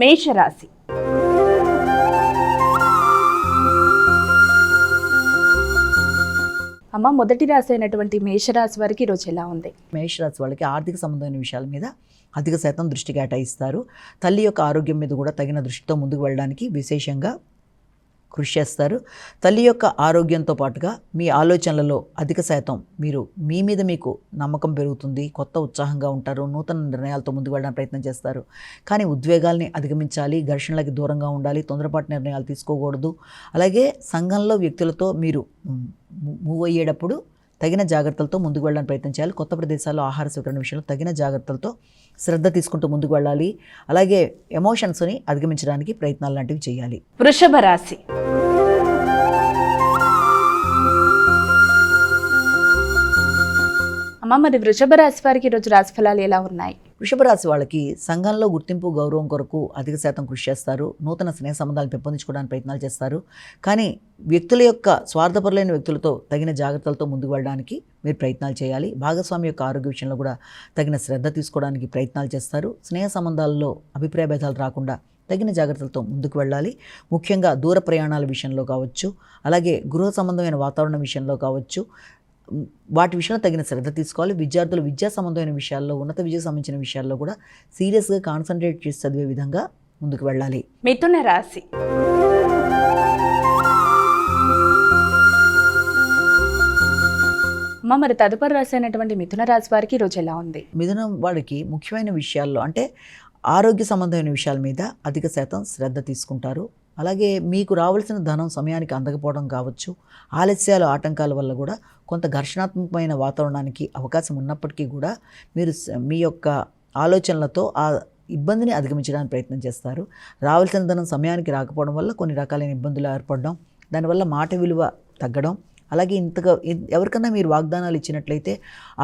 మేషరాశి. అమ్మ, మొదటి రాశి అయినటువంటి మేషరాశి వారికి ఈరోజు ఎలా ఉంది? మేషరాశి వాళ్ళకి ఆర్థిక సంబంధమైన విషయాల మీద అధిక శాతం దృష్టి కేటాయిస్తారు. తల్లి యొక్క ఆరోగ్యం మీద కూడా తగిన దృష్టితో ముందుకు వెళ్ళడానికి విశేషంగా కృషి చేస్తారు. తల్లి యొక్క ఆరోగ్యంతో పాటుగా మీ ఆలోచనలలో అధిక శాతం మీ మీద మీకు నమ్మకం పెరుగుతుంది. కొత్త ఉత్సాహంగా ఉంటారు. నూతన నిర్ణయాలతో ముందుకు వెళ్ళడానికి ప్రయత్నం చేస్తారు. కానీ ఉద్వేగాల్ని అధిగమించాలి, ఘర్షణలకి దూరంగా ఉండాలి, తొందరపాటు నిర్ణయాలు తీసుకోకూడదు. అలాగే సంఘంలో వ్యక్తులతో మీరు మూవ్ అయ్యేటప్పుడు తగిన జాగ్రత్తలతో ముందుకు వెళ్ళడానికి ప్రయత్నం చేయాలి. కొత్త ప్రదేశాల్లో ఆహార స్వీకరణ విషయంలో తగిన జాగ్రత్తలతో శ్రద్ధ తీసుకుంటూ ముందుకు వెళ్ళాలి. అలాగే ఎమోషన్స్ని అధిగమించడానికి ప్రయత్నాలు లాంటివి చేయాలి. వృషభ రాశి. అమ్మ, మరి వృషభ రాశి వారికి ఈరోజు రాశి ఫలాలు ఎలా ఉన్నాయి? వృషభ రాశి వాళ్ళకి సంఘంలో గుర్తింపు, గౌరవం కొరకు అధిక శాతం కృషి చేస్తారు. నూతన స్నేహ సంబంధాలు పెంపొందించుకోవడానికి ప్రయత్నాలు చేస్తారు. కానీ వ్యక్తుల యొక్క స్వార్థపరులైన వ్యక్తులతో తగిన జాగ్రత్తలతో ముందుకు వెళ్ళడానికి మీరు ప్రయత్నాలు చేయాలి. భాగస్వామి యొక్క ఆరోగ్య విషయంలో కూడా తగిన శ్రద్ధ తీసుకోవడానికి ప్రయత్నాలు చేస్తారు. స్నేహ సంబంధాల్లో అభిప్రాయ భేదాలు రాకుండా తగిన జాగ్రత్తలతో ముందుకు వెళ్ళాలి. ముఖ్యంగా దూర ప్రయాణాల విషయంలో కావచ్చు, అలాగే గృహ సంబంధమైన వాతావరణం విషయంలో కావచ్చు, వాటి విషయంలో తగిన శ్రద్ధ తీసుకోవాలి. విద్యార్థులు విద్యా సంబంధమైన విషయాల్లో, ఉన్నత విద్యకు సంబంధించిన విషయాల్లో కూడా సీరియస్గా కాన్సన్ట్రేట్ చేసి చదివే విధంగా ముందుకు వెళ్ళాలి. మిథున రాశి. అమ్మ, మరి తదుపరి రాశి అయినటువంటి మిథున రాశి వారికి ఈరోజు ఎలా ఉంది? మిథునం వాడికి ముఖ్యమైన విషయాల్లో అంటే ఆరోగ్య సంబంధమైన విషయాల మీద అధిక శాతం శ్రద్ధ తీసుకుంటారు. అలాగే మీకు రావాల్సిన ధనం సమయానికి అందకపోవడం కావచ్చు, ఆలస్యాలు, ఆటంకాల వల్ల కూడా కొంత ఘర్షణాత్మకమైన వాతావరణానికి అవకాశం ఉన్నప్పటికీ కూడా మీరు మీ యొక్క ఆలోచనలతో ఆ ఇబ్బందిని అధిగమించడానికి ప్రయత్నం చేస్తారు. రావాల్సిన ధనం సమయానికి రాకపోవడం వల్ల కొన్ని రకాలైన ఇబ్బందులు ఏర్పడడం, దానివల్ల మాట విలువ తగ్గడం, అలాగే ఇంతగా ఎవరికన్నా మీరు వాగ్దానాలు ఇచ్చినట్లయితే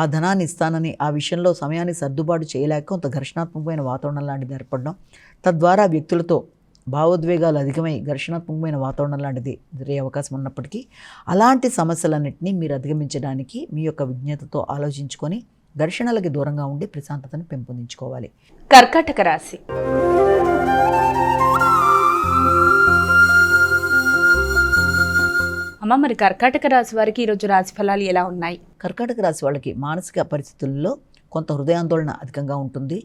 ఆ ధనాన్ని ఇస్తానని ఆ విషయంలో సమయాన్ని సర్దుబాటు చేయలేక కొంత ఘర్షణాత్మకమైన వాతావరణం లాంటిది ఏర్పడడం, తద్వారా వ్యక్తులతో భావోద్వేగాలు అధికమై ఘర్షణాత్మకమైన వాతావరణం లాంటిది ఎదురయ్యే అవకాశం ఉన్నప్పటికీ అలాంటి సమస్యలన్నింటినీ మీరు అధిగమించడానికి మీ యొక్క విజ్ఞతతో ఆలోచించుకొని ఘర్షణలకి దూరంగా ఉండి ప్రశాంతతను పెంపొందించుకోవాలి. కర్కాటక రాశి. అమ్మ, మరి కర్కాటక రాశి వారికి ఈరోజు రాశి ఫలాలు ఎలా ఉన్నాయి? కర్కాటక రాశి వాళ్ళకి మానసిక పరిస్థితుల్లో కొంత హృదయాందోళన అధికంగా ఉంటుంది.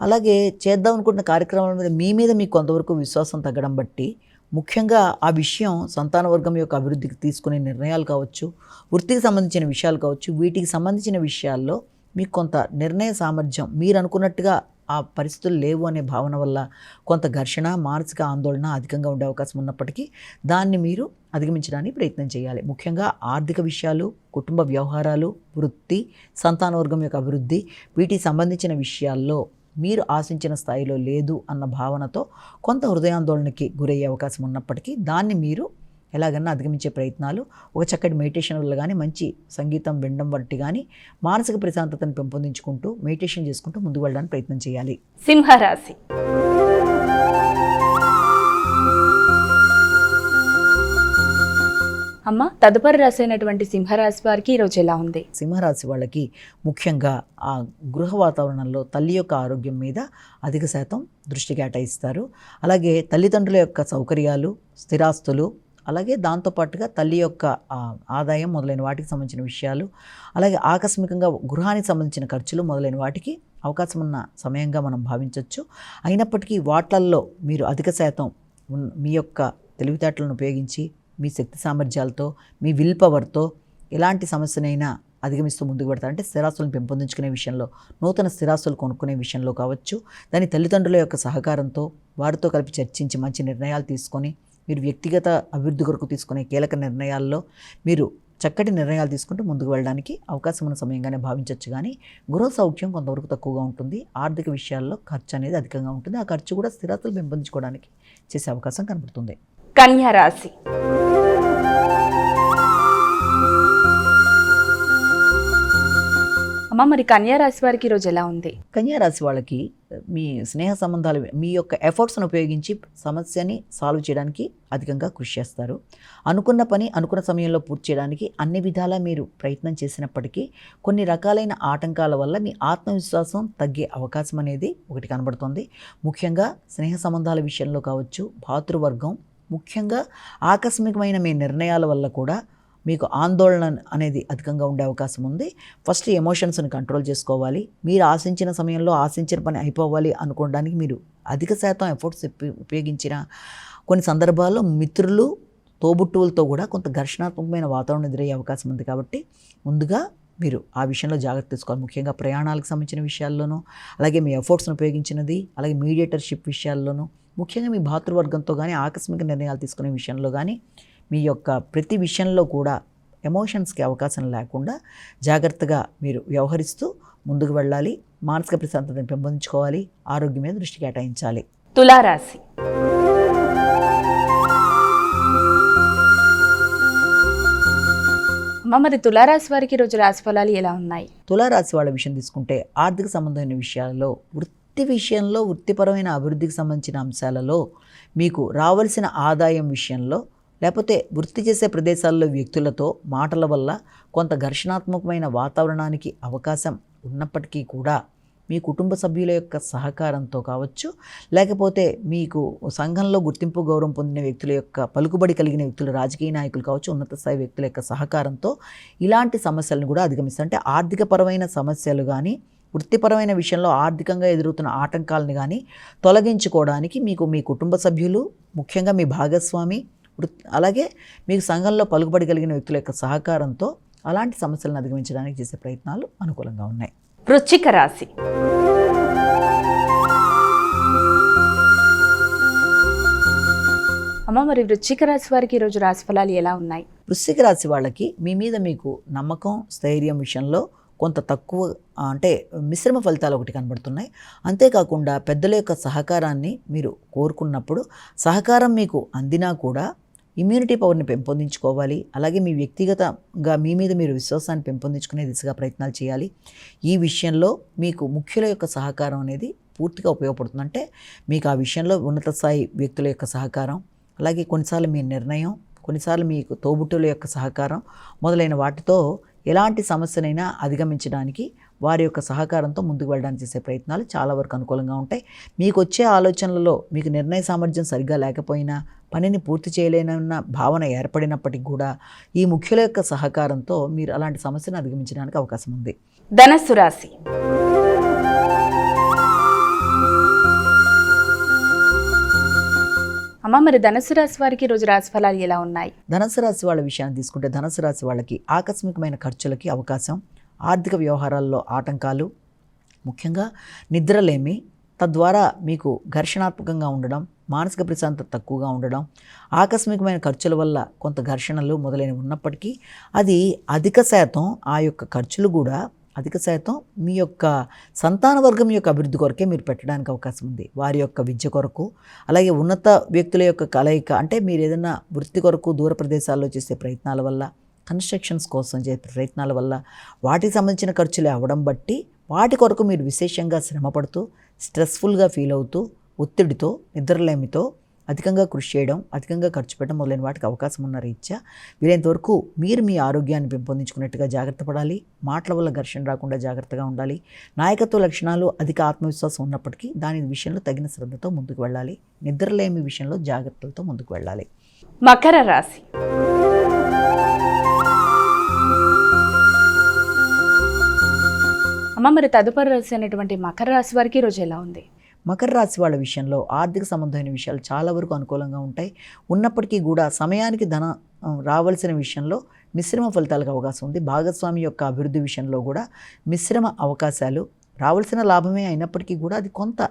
అలాగే చేద్దాం అనుకుంటున్న కార్యక్రమాల మీద మీకు కొంతవరకు విశ్వాసం తగ్గడం బట్టి ముఖ్యంగా ఆ విషయం సంతాన వర్గం యొక్క అభివృద్ధికి తీసుకునే నిర్ణయాలు కావచ్చు, వృత్తికి సంబంధించిన విషయాలు కావచ్చు, వీటికి సంబంధించిన విషయాల్లో మీకు కొంత నిర్ణయ సామర్థ్యం మీరు అనుకున్నట్టుగా ఆ పరిస్థితులు లేవు అనే భావన వల్ల కొంత ఘర్షణ, మానసిక ఆందోళన అధికంగా ఉండే అవకాశం ఉన్నప్పటికీ దాన్ని మీరు అధిగమించడానికి ప్రయత్నం చేయాలి. ముఖ్యంగా ఆర్థిక విషయాలు, కుటుంబ వ్యవహారాలు, వృత్తి, సంతానవర్గం యొక్క అభివృద్ధి, వీటికి సంబంధించిన విషయాల్లో మీరు ఆశించిన స్థాయిలో లేదు అన్న భావనతో కొంత హృదయాందోళనకి గురయ్యే అవకాశం ఉన్నప్పటికీ దాన్ని మీరు ఎలాగన్నా అధిగమించే ప్రయత్నాలు ఒక చక్కటి మెడిటేషన్ వల్ల కానీ, మంచి సంగీతం వినడం బట్టి కానీ మానసిక ప్రశాంతతను పెంపొందించుకుంటూ మెడిటేషన్ చేసుకుంటూ ముందుకు వెళ్ళడానికి ప్రయత్నం చేయాలి. సింహరాశి. అమ్మ, తదుపరి రాశి అయినటువంటి సింహరాశి వారికి ఈరోజు ఎలా ఉంది? సింహరాశి వాళ్ళకి ముఖ్యంగా ఆ గృహ వాతావరణంలో తల్లి యొక్క ఆరోగ్యం మీద అధిక శాతం దృష్టి కేటాయిస్తారు. అలాగే తల్లిదండ్రుల యొక్క సౌకర్యాలు, స్థిరాస్తులు, అలాగే దాంతోపాటుగా తల్లి యొక్క ఆదాయం మొదలైన వాటికి సంబంధించిన విషయాలు, అలాగే ఆకస్మికంగా గృహానికి సంబంధించిన ఖర్చులు మొదలైన వాటికి అవకాశం ఉన్న సమయంగా మనం భావించవచ్చు. అయినప్పటికీ వాట్లల్లో మీరు అధిక శాతం మీ యొక్క తెలివితేటలను ఉపయోగించి, మీ శక్తి సామర్థ్యాలతో, మీ విల్ పవర్తో ఎలాంటి సమస్యనైనా అధిగమిస్తూ ముందుకు పెడతారు. అంటే స్థిరాస్తులను పెంపొందించుకునే విషయంలో, నూతన స్థిరాస్తులు కొనుక్కునే విషయంలో కావచ్చు, దాని తల్లిదండ్రుల యొక్క సహకారంతో వారితో కలిపి చర్చించి మంచి నిర్ణయాలు తీసుకొని మీరు వ్యక్తిగత అభివృద్ధి కొరకు తీసుకునే కీలక నిర్ణయాల్లో మీరు చక్కటి నిర్ణయాలు తీసుకుంటూ ముందుకు వెళ్ళడానికి అవకాశం ఉన్న సమయంగానే భావించవచ్చు. కానీ గృహ సౌఖ్యం కొంతవరకు తక్కువగా ఉంటుంది. ఆర్థిక విషయాల్లో ఖర్చు అనేది అధికంగా ఉంటుంది. ఆ ఖర్చు కూడా స్థిరాస్తులు పెంపొందించుకోవడానికి చేసే అవకాశం కనబడుతుంది. కన్యా రాశి. అమ్మ మరి కన్యా రాశి వారికి ఈరోజు ఎలా ఉంది? కన్యా రాశి వాళ్ళకి మీ స్నేహ సంబంధాలు మీ యొక్క ఎఫర్ట్స్ను ఉపయోగించి సమస్యని సాల్వ్ చేయడానికి అధికంగా కృషి చేస్తారు. అనుకున్న పని అనుకున్న సమయంలో పూర్తి చేయడానికి అన్ని విధాలా మీరు ప్రయత్నం చేసినప్పటికీ కొన్ని రకాలైన ఆటంకాల వల్ల మీ ఆత్మవిశ్వాసం తగ్గే అవకాశం అనేది ఒకటి కనబడుతుంది. ముఖ్యంగా స్నేహ సంబంధాల విషయంలో కావచ్చు, భాతృవర్గం, ముఖ్యంగా ఆకస్మికమైన మీ నిర్ణయాల వల్ల కూడా మీకు ఆందోళన అనేది అధికంగా ఉండే అవకాశం ఉంది. ఫస్ట్ ఎమోషన్స్ని కంట్రోల్ చేసుకోవాలి. మీరు ఆశించిన సమయంలో ఆశించిన పని అయిపోవాలి అనుకోవడానికి మీరు అధిక శాతం ఎఫర్ట్స్ ఉపయోగించిన కొన్ని సందర్భాల్లో మిత్రులు, తోబుట్టువులతో కూడా కొంత ఘర్షణాత్మకమైన వాతావరణం ఎదురయ్యే అవకాశం ఉంది. కాబట్టి ముందుగా మీరు ఆ విషయంలో జాగ్రత్త తీసుకోవాలి. ముఖ్యంగా ప్రయాణాలకు సంబంధించిన విషయాల్లోనూ, అలాగే మీ ఎఫర్ట్స్ని ఉపయోగించినది, అలాగే మీడియేటర్షిప్ విషయాల్లోనూ, ముఖ్యంగా మీ భాతృవర్గంతో కానీ ఆకస్మిక నిర్ణయాలు తీసుకునే విషయంలో కానీ మీ యొక్క ప్రతి విషయంలో కూడా ఎమోషన్స్కి అవకాశం లేకుండా జాగ్రత్తగా మీరు వ్యవహరిస్తూ ముందుకు వెళ్ళాలి. మానసిక ప్రశాంతతను పెంపొందించుకోవాలి. ఆరోగ్యం మీద దృష్టి కేటాయించాలి. తులారాశి. అమ్మ మరి తులారాశి వారికి ఈరోజు రాశి ఫలాలు ఎలా ఉన్నాయి? తులారాశి వాళ్ళ విషయం తీసుకుంటే ఆర్థిక సంబంధమైన విషయాలలో, వృత్తి విషయంలో, వృత్తిపరమైన అభివృద్ధికి సంబంధించిన అంశాలలో, మీకు రావాల్సిన ఆదాయం విషయంలో, లేకపోతే వృత్తి చేసే ప్రదేశాల్లో వ్యక్తులతో మాటల వల్ల కొంత ఘర్షణాత్మకమైన వాతావరణానికి అవకాశం ఉన్నప్పటికీ కూడా మీ కుటుంబ సభ్యుల యొక్క సహకారంతో కావచ్చు, లేకపోతే మీకు సంఘంలో గుర్తింపు గౌరవం పొందిన వ్యక్తుల యొక్క పలుకుబడి కలిగిన వ్యక్తులు, రాజకీయ నాయకులు కావచ్చు, ఉన్నత స్థాయి వ్యక్తుల యొక్క సహకారంతో ఇలాంటి సమస్యలను కూడా అధిగమిస్తారు. అంటే ఆర్థికపరమైన సమస్యలు కానీ, వృత్తిపరమైన విషయంలో ఆర్థికంగా ఎదురవుతున్న ఆటంకాలను కానీ తొలగించుకోవడానికి మీకు మీ కుటుంబ సభ్యులు, ముఖ్యంగా మీ భాగస్వామి, అలాగే మీకు సంఘంలో పలుకుబడి కలిగిన వ్యక్తుల యొక్క సహకారంతో అలాంటి సమస్యలను అధిగమించడానికి చేసే ప్రయత్నాలు అనుకూలంగా ఉన్నాయి. వృశ్చిక రాశి. అమ్మ మరి వృశ్చిక రాశి వారికి ఈరోజు రాశి ఫలాలు ఎలా ఉన్నాయి? వృశ్చిక రాశి వాళ్ళకి మీ మీద మీకు నమ్మకం, స్థైర్యం విషయంలో కొంత తక్కువ, అంటే మిశ్రమ ఫలితాలు ఒకటి కనబడుతున్నాయి. అంతేకాకుండా పెద్దల యొక్క సహకారాన్ని మీరు కోరుకున్నప్పుడు సహకారం మీకు అందినా కూడా ఇమ్యూనిటీ పవర్ని పెంపొందించుకోవాలి. అలాగే మీ వ్యక్తిగతంగా మీ మీద మీరు విశ్వాసాన్ని పెంపొందించుకునే దిశగా ప్రయత్నాలు చేయాలి. ఈ విషయంలో మీకు ముఖ్యుల యొక్క సహకారం అనేది పూర్తిగా ఉపయోగపడుతుంది. అంటే మీకు ఆ విషయంలో ఉన్నత స్థాయి వ్యక్తుల యొక్క సహకారం, అలాగే కొన్నిసార్లు మీ నిర్ణయం, కొన్నిసార్లు మీకు తోబుట్టుల యొక్క సహకారం మొదలైన వాటితో ఎలాంటి సమస్యనైనా అధిగమించడానికి వారి యొక్క సహకారంతో ముందుకు వెళ్ళడానికి చేసే ప్రయత్నాలు చాలా వరకు అనుకూలంగా ఉంటాయి. మీకు వచ్చే ఆలోచనలలో మీకు నిర్ణయ సామర్థ్యం సరిగ్గా లేకపోయినా, పనిని పూర్తి చేయలేనన్న భావన ఏర్పడినప్పటికీ కూడా ఈ ముఖ్యుల యొక్క సహకారంతో మీరు అలాంటి సమస్యను అధిగమించడానికి అవకాశం ఉంది. ధనస్సు రాశి. అమ్మ మరి ధనుసు రాశి వారికి ఈరోజు రాశి ఫలాలు ఎలా ఉన్నాయి? ధనుసు రాశి వాళ్ళ విషయాన్ని తీసుకుంటే ధనుసు రాశి వాళ్ళకి ఆకస్మికమైన ఖర్చులకి అవకాశం, ఆర్థిక వ్యవహారాల్లో ఆటంకాలు, ముఖ్యంగా నిద్రలేమి, తద్వారా మీకు ఘర్షణాత్మకంగా ఉండడం, మానసిక ప్రశాంతత తక్కువగా ఉండడం, ఆకస్మికమైన ఖర్చుల వల్ల కొంత ఘర్షణలు మొదలైనవి ఉన్నప్పటికీ అది అధిక శాతం ఆ యొక్క ఖర్చులు కూడా అధిక శాతం మీ యొక్క సంతాన వర్గం యొక్క అభివృద్ధి కొరకే మీరు పెట్టడానికి అవకాశం ఉంది. వారి యొక్క విద్య కొరకు, అలాగే ఉన్నత వ్యక్తుల యొక్క కలయిక, అంటే మీరు ఏదైనా వృత్తి కొరకు దూర ప్రదేశాల్లో చేసే ప్రయత్నాల వల్ల, కన్స్ట్రక్షన్స్ కోసం చేసే ప్రయత్నాల వల్ల వాటికి సంబంధించిన ఖర్చులు అవ్వడం బట్టి వాటి కొరకు మీరు విశేషంగా శ్రమపడుతూ, స్ట్రెస్ఫుల్గా ఫీల్ అవుతూ, ఒత్తిడితో, నిద్రలేమితో అధికంగా కృషి చేయడం, అధికంగా ఖర్చు పెట్టడం మొదలైన వాటికి అవకాశం ఉన్న రీత్యా వీలైనంతవరకు మీరు మీ ఆరోగ్యాన్ని పెంపొందించుకున్నట్టుగా జాగ్రత్త పడాలి. మాటల వల్ల ఘర్షణ రాకుండా జాగ్రత్తగా ఉండాలి. నాయకత్వ లక్షణాలు, అధిక ఆత్మవిశ్వాసం ఉన్నప్పటికీ దాని విషయంలో తగిన శ్రద్ధతో ముందుకు వెళ్ళాలి. నిద్రలేమి విషయంలో జాగ్రత్తలతో ముందుకు వెళ్ళాలి. మకర రాశి. అమ్మ మరి తదుపరి రాశి అనేటువంటి మకర రాశి వారికి ఈరోజు ఎలా ఉంది? మకర రాశి వాళ్ళ విషయంలో ఆర్థిక సంబంధమైన విషయాలు చాలా వరకు అనుకూలంగా ఉంటాయి. ఉన్నప్పటికీ కూడా సమయానికి ధనం రావాల్సిన విషయంలో మిశ్రమ ఫలితాలకు అవకాశం ఉంది. భాగస్వామి యొక్క అభివృద్ధి విషయంలో కూడా మిశ్రమ అవకాశాలు, రావాల్సిన లాభమే అయినప్పటికీ కూడా అది కొంత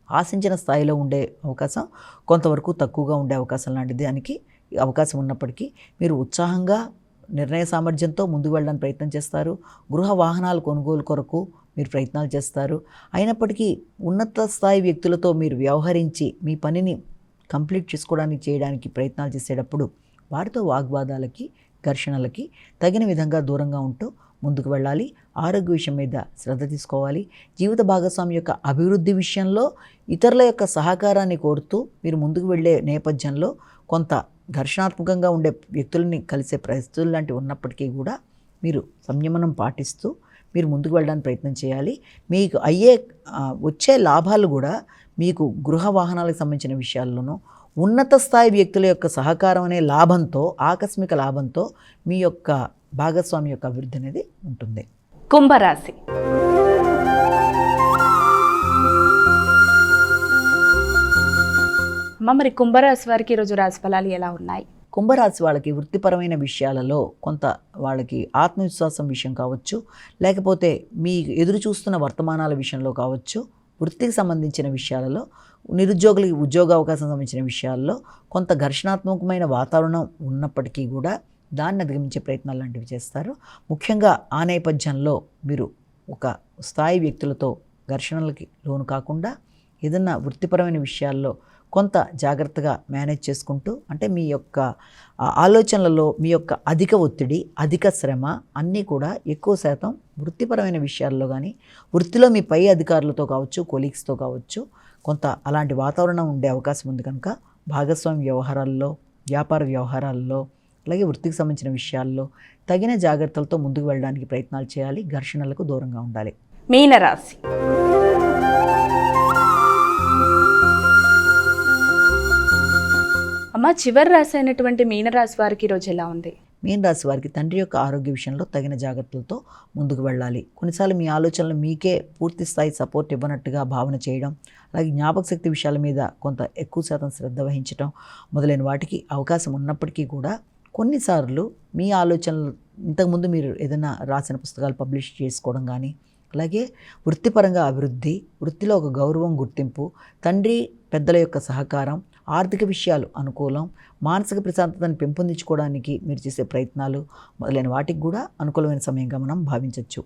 ఆశించిన స్థాయిలో ఉండే అవకాశం, కొంతవరకు తక్కువగా ఉండే అవకాశం లాంటి దానికి అవకాశం ఉన్నప్పటికీ మీరు ఉత్సాహంగా, నిర్ణయ సామర్థ్యంతో ముందుకు వెళ్ళడానికి ప్రయత్నం చేస్తారు. గృహ వాహనాల కొనుగోలు కొరకు మీరు ప్రయత్నాలు చేస్తారు. అయినప్పటికీ ఉన్నత స్థాయి వ్యక్తులతో మీరు వ్యవహరించి మీ పనిని కంప్లీట్ చేయడానికి ప్రయత్నాలు చేసేటప్పుడు వారితో వాగ్వాదాలకి, ఘర్షణలకి తగిన విధంగా దూరంగా ఉంటూ ముందుకు వెళ్ళాలి. ఆరోగ్య విషయం మీద శ్రద్ధ తీసుకోవాలి. జీవిత భాగస్వామి యొక్క అభివృద్ధి విషయంలో ఇతరుల యొక్క సహకారాన్ని కోరుతూ మీరు ముందుకు వెళ్ళే నేపథ్యంలో కొంత ఘర్షణాత్మకంగా ఉండే వ్యక్తులని కలిసే పరిస్థితులు లాంటివి ఉన్నప్పటికీ కూడా మీరు సంయమనం పాటిస్తూ మీరు ముందుకు వెళ్ళడానికి ప్రయత్నం చేయాలి. మీకు వచ్చే లాభాలు కూడా మీకు గృహ వాహనాలకు సంబంధించిన విషయాల్లోనూ ఉన్నత స్థాయి వ్యక్తుల యొక్క సహకారం అనే లాభంతో, ఆకస్మిక లాభంతో మీ యొక్క భాగస్వామి యొక్క అభివృద్ధి అనేది ఉంటుంది. కుంభరాశి. మరి కుంభరాశి వారికి ఈరోజు రాశి ఫలాలు ఎలా ఉన్నాయి? కుంభరాశి వాళ్ళకి వృత్తిపరమైన విషయాలలో కొంత వాళ్ళకి ఆత్మవిశ్వాసం విషయం కావచ్చు, లేకపోతే మీ ఎదురు చూస్తున్న వర్తమానాల విషయంలో కావచ్చు, వృత్తికి సంబంధించిన విషయాలలో, నిరుద్యోగులకి ఉద్యోగ అవకాశం సంబంధించిన విషయాల్లో కొంత ఘర్షణాత్మకమైన వాతావరణం ఉన్నప్పటికీ కూడా దాన్ని అధిగమించే ప్రయత్నాలు లాంటివి చేస్తారు. ముఖ్యంగా ఆ నేపథ్యంలో మీరు ఒక స్థాయి వ్యక్తులతో ఘర్షణలకి లోను కాకుండా ఏదన్నా వృత్తిపరమైన విషయాల్లో కొంత జాగ్రత్తగా మేనేజ్ చేసుకుంటూ, అంటే మీ యొక్క ఆలోచనలలో మీ యొక్క అధిక ఒత్తిడి, అధిక శ్రమ అన్నీ కూడా ఎక్కువ శాతం వృత్తిపరమైన విషయాల్లో కానీ, వృత్తిలో మీ పై అధికారులతో కావచ్చు, కొలీగ్స్తో కావచ్చు, కొంత అలాంటి వాతావరణం ఉండే అవకాశం ఉంది. కనుక భాగస్వామి వ్యవహారాల్లో, వ్యాపార వ్యవహారాల్లో, అలాగే వృత్తికి సంబంధించిన విషయాల్లో తగిన జాగ్రత్తలతో ముందుకు వెళ్ళడానికి ప్రయత్నాలు చేయాలి. ఘర్షణలకు దూరంగా ఉండాలి. మీనరాశి. చివరి రాశి అయినటువంటి మీనరాశి వారికి ఈరోజు ఎలా ఉంది? మీనరాశి వారికి తండ్రి యొక్క ఆరోగ్య విషయంలో తగిన జాగ్రత్తలతో ముందుకు వెళ్ళాలి. కొన్నిసార్లు మీ ఆలోచనలు మీకే పూర్తి స్థాయి సపోర్ట్ ఇవ్వనట్టుగా భావన చేయడం, అలాగే జ్ఞాపక శక్తి విషయాల మీద కొంత ఎక్కువ శాతం శ్రద్ధ వహించడం మొదలైన వాటికి అవకాశం ఉన్నప్పటికీ కూడా కొన్నిసార్లు మీ ఆలోచనలు ఇంతకుముందు మీరు ఏదైనా రాసిన పుస్తకాలు పబ్లిష్ చేసుకోవడం కానీ, అలాగే వృత్తిపరంగా అభివృద్ధి, వృత్తిలో ఒక గౌరవం, గుర్తింపు, తండ్రి పెద్దల యొక్క సహకారం, ఆర్థిక విషయాలు అనుకూలం, మానసిక ప్రశాంతతను పెంపొందించుకోవడానికి మీరు చేసే ప్రయత్నాలు మొదలైన వాటికి కూడా అనుకూలమైన సమయంగా మనం భావించవచ్చు.